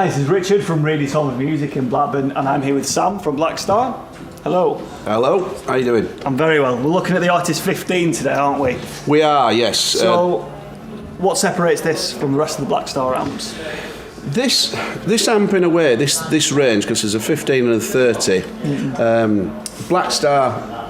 Hi, this is Richard from Reidys Home of Music in Blackburn, and I'm here with Sam from Blackstar. Hello. Hello, how are you doing? I'm very well. We're looking at the Artist 15 today, aren't we? We are, yes. So, what separates this from the rest of the Blackstar amps? This amp, in a way, this range, because there's a 15 and a 30, Blackstar,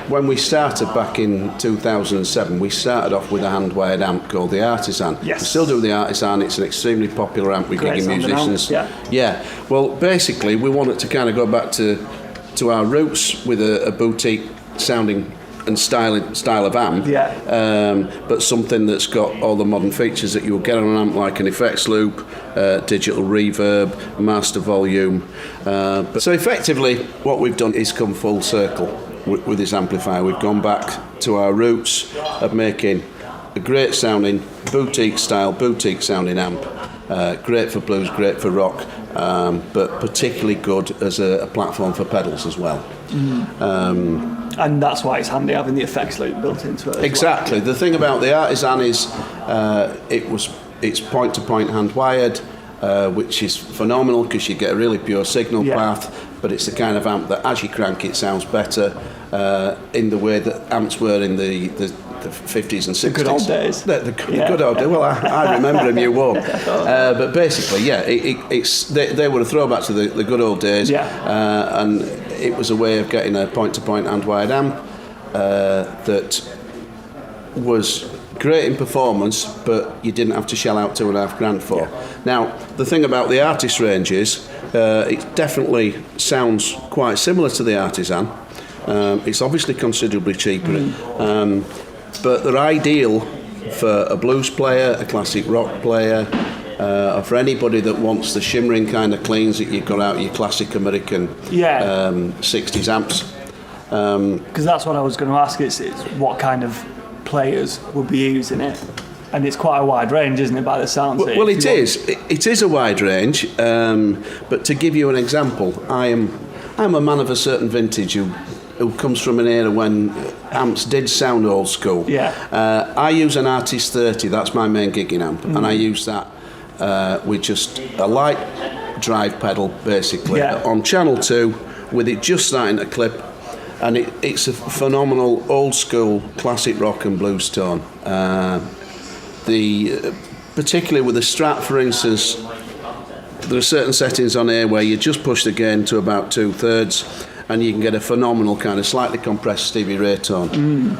when we started back in 2007, we started off with a hand-wired amp called the Artisan. Yes. We still do the Artisan. It's an extremely popular amp with gigging musicians. Yeah. Well, basically, we wanted to kind of go back to our roots with a boutique sounding and style of amp. Yeah. But something that's got all the modern features that you will get on an amp, like an effects loop, digital reverb, master volume. So effectively, what we've done is come full circle with this amplifier. We've gone back to our roots of making a great sounding boutique sounding amp, great for blues, great for rock, but particularly good as a platform for pedals as well. And that's why it's handy having the effects loop built into it. Exactly. The thing about the Artisan is it's point-to-point hand-wired, which is phenomenal because you get a really pure signal path, but it's the kind of amp that as you crank it sounds better in the way that amps were in the 50s and 60s. The good old days. The good old days. Well, I remember them, you won't. But basically, they were a throwback to the good old days, and it was a way of getting a point-to-point hand-wired amp that was great in performance, but you didn't have to shell out $2,500 for. Now, the thing about the Artist range is it definitely sounds quite similar to the Artisan. It's obviously considerably cheaper, but they're ideal for a blues player, a classic rock player, or for anybody that wants the shimmering kind of cleans that you've got out of your classic American 60s amps. Because that's what I was going to ask, it's what kind of players would be using it, and it's quite a wide range, isn't it, by the sounds of it? Well, it is a wide range, but to give you an example, I'm a man of a certain vintage who comes from an era when amps did sound old school. I use an Artist 30, that's my main gigging amp, and I use that with just a light drive pedal basically on channel 2 with it just starting to clip. And it's a phenomenal old school classic rock and blues tone. Particularly with the Strat, for instance, there are certain settings on here where you just push the gain to about 2/3 and you can get a phenomenal kind of slightly compressed Stevie Ray tone.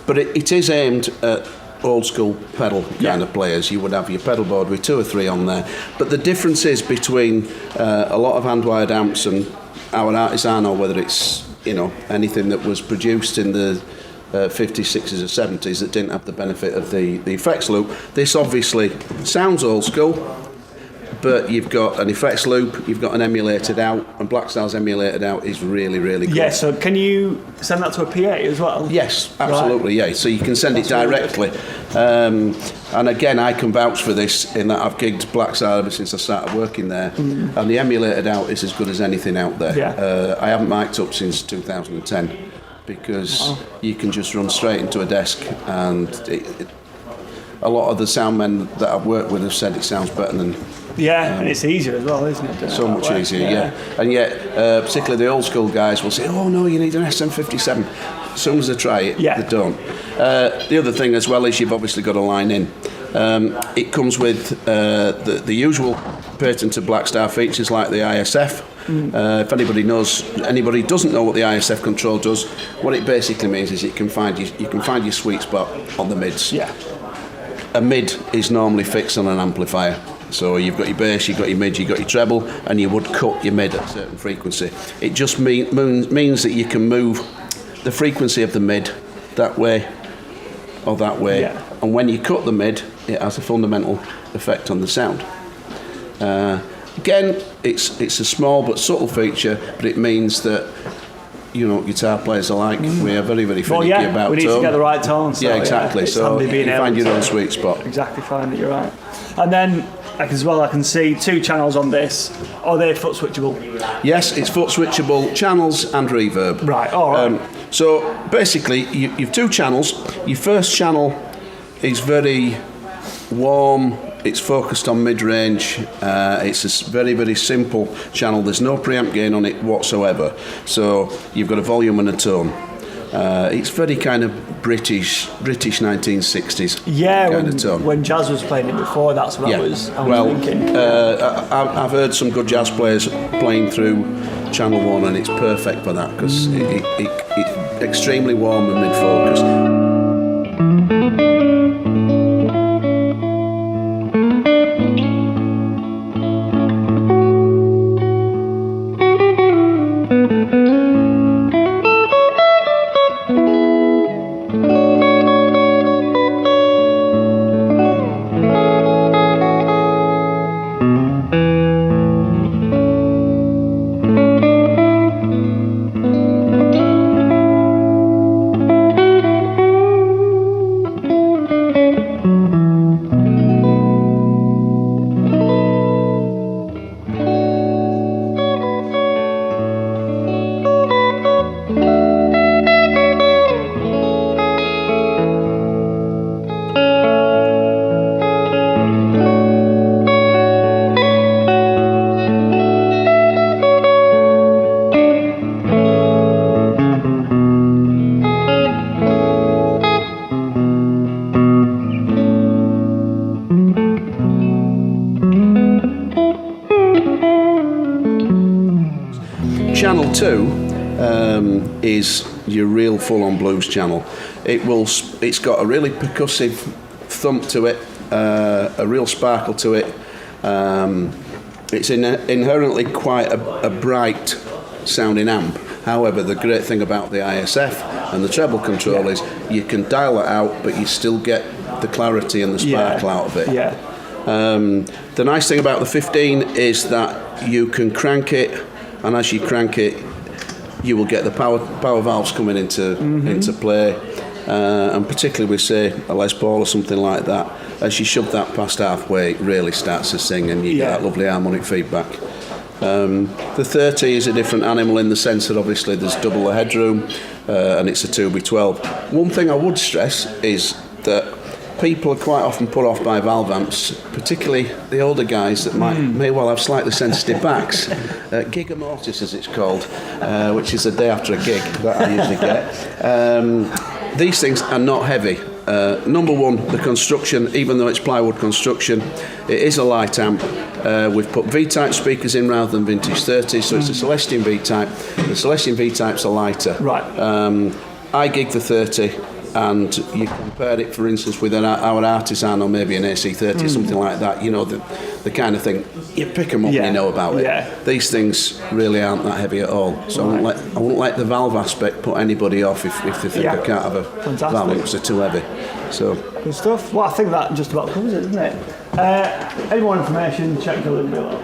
But it is aimed at old school pedal kind of players. You would have your pedal board with 2 or 3 on there. But the difference is between a lot of hand-wired amps and our Artisan, or whether it's anything that was produced in the 50s, 60s or 70s that didn't have the benefit of the effects loop. This obviously sounds old school, but you've got an effects loop, you've got an emulated out, and Blackstar's emulated out is really, really good. Yeah, so can you send that to a PA as well? Yes, absolutely, so you can send it directly. Really and again, I can vouch for this in that I've gigged Blackstar ever since I started working there, and the emulated out is as good as anything out there. I haven't mic'd up since 2010 because you can just run straight into a desk, and a lot of the sound men that I've worked with have said it sounds better than... and it's easier as well, isn't it? So much easier, And yet, particularly the old school guys will say, oh no, you need an SM57. As soon as they try it, they don't. The other thing as well is you've obviously got a line in. It comes with the usual patented Blackstar features like the ISF. If anybody doesn't know what the ISF control does, what it basically means is you can find your sweet spot on the mids. A mid is normally fixed on an amplifier. So you've got your bass, you've got your mid, you've got your treble, and you would cut your mid at a certain frequency. It just means that you can move the frequency of the mid that way or that way. And when you cut the mid, it has a fundamental effect on the sound. Again, it's a small but subtle feature, but it means that guitar players alike, we are very, very finicky about we need tone. to get the right tone. So, exactly. So you find your own sweet spot. Exactly, fine, you're right. And then I can see 2 channels on this. Are they foot switchable? Yes, it's foot switchable, channels and reverb. Right, all right. So basically, you've 2 channels. Your first channel is very warm, it's focused on mid-range. It's a very, very simple channel. There's no preamp gain on it whatsoever. So you've got a volume and a tone. It's very kind of British 1960s kind of tone. When Jazz was playing it before, that's what I was thinking. I've heard some good jazz players playing through Channel 1, and it's perfect for that because it's extremely warm and mid-focused. Channel 2 is your real full-on blues channel. It's got a really percussive thump to it, a real sparkle to it. It's inherently quite a bright sounding amp. However, the great thing about the ISF and the treble control is you can dial it out, but you still get the clarity and the sparkle out of it. The nice thing about the 15 is that you can crank it, and as you crank it, you will get the power valves coming into play, and particularly with, say, a Les Paul or something like that. As you shove that past halfway, it really starts to sing, and you get that lovely harmonic feedback. The 30 is a different animal in the sense that obviously there's double the headroom, and it's a 2B12. One thing I would stress is that people are quite often put off by valve amps, particularly the older guys that may well have slightly sensitive backs. Gig mortis, as it's called, which is a day after a gig that I usually get. These things are not heavy. Number one, the construction, even though it's plywood construction, it is a light amp. We've put V-type speakers in rather than vintage 30s, so it's a Celestion V-type. The Celestion V-types are lighter. Right. I gig the 30, and you compare it, for instance, with our Artisan or maybe an AC30 or something like that, you know, the kind of thing, you pick them up and you know about it. These things really aren't that heavy at all. So I wouldn't let the valve aspect put anybody off if they think I can't have a valve because they're too heavy. So good stuff. Well, I think that just about covers it, doesn't it? Any more information, check the link below.